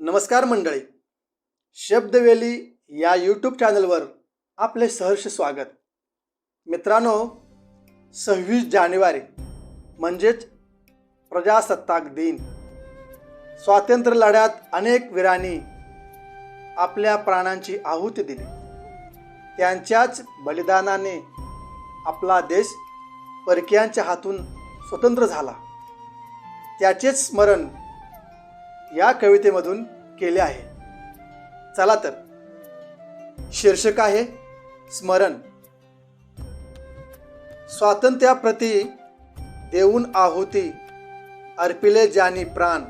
नमस्कार मंडळी, शब्दवेली या यूट्यूब चॅनलवर आपले सहर्ष स्वागत. मित्रांनो, 26 जानेवारी म्हणजेच प्रजासत्ताक दिन. स्वातंत्र्य लढ्यात अनेक वीरांनी आपल्या प्राणांची आहुती दिली. त्यांच्याच बलिदानाने आपला देश परकीयांच्या हातून स्वतंत्र झाला. त्याचेच स्मरण या कवितेमधून केले आहे. चला तर, शीर्षक आहे स्मरण. स्वातंत्र्याप्रती देऊन आहुती अर्पिले ज्यांनी प्राण.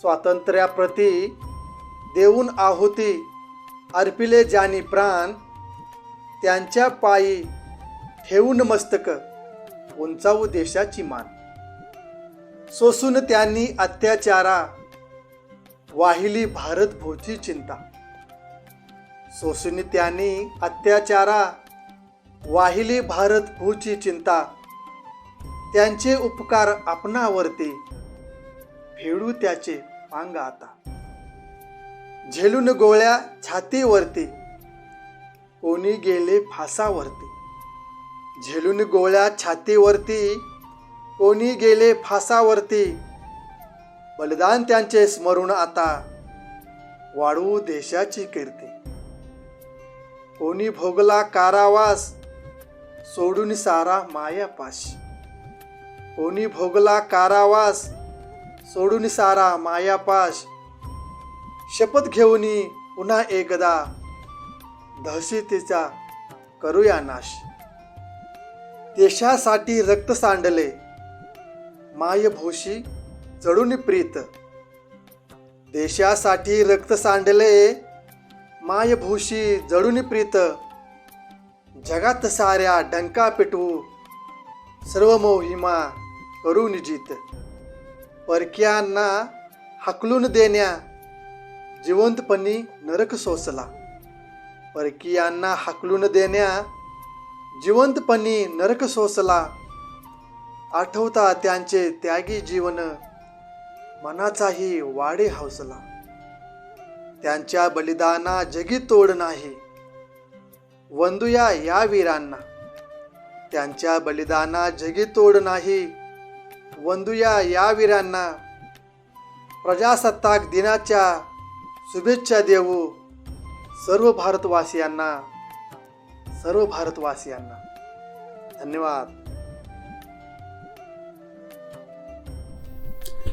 स्वातंत्र्याप्रती देऊन आहुती अर्पिले ज्यांनी प्राण. त्यांच्या पायी ठेवून मस्तक उंचावू देशाची मान. सोसून त्यांनी अत्याचारा वाहिली भारत भोची चिंता. सोसून त्यांनी अत्याचारा वाहिली भारत भूची चिंता. त्यांचे उपकार आपणावरती फेडू त्याचे पांग आता. झेलून गोळ्या छातीवरती कोणी गेले फासावरती. झेलून गोळ्या छातीवरती कोणी गेले फासावरती. बलिदान त्यांचे स्मरून आता वाढवू देशाची कीर्ती. कोणी भोगला कारावास सोडून सारा मायापाशी. कोणी भोगला कारावास सोडून सारा मायापाश. शपथ घेऊनी पुन्हा एकदा दहशतीचा करूया नाश. देशासाठी रक्त सांडले मायभूषी जळून प्रीत. देशासाठी रक्त सांडले मायभूषी जळून प्रीत. जगात साऱ्या डंका पेटवू सर्व मोहिमा करून जीत. परक्यांना हाकलून देण्या जिवंतपणी नरक सोसला. परकीयांना हाकलून देण्या जिवंतपणी नरक सोसला. आठवता त्यांचे त्यागी जीवन मनाचाही वाढे हौसला. त्यांच्या बलिदाना जगी तोड नाही वंदूया या वीरांना. त्यांच्या बलिदाना जगी तोड नाही वंदूया या वीरांना. प्रजासत्ताक दिनाच्या शुभेच्छा देऊ सर्व भारतवासियांना. धन्यवाद.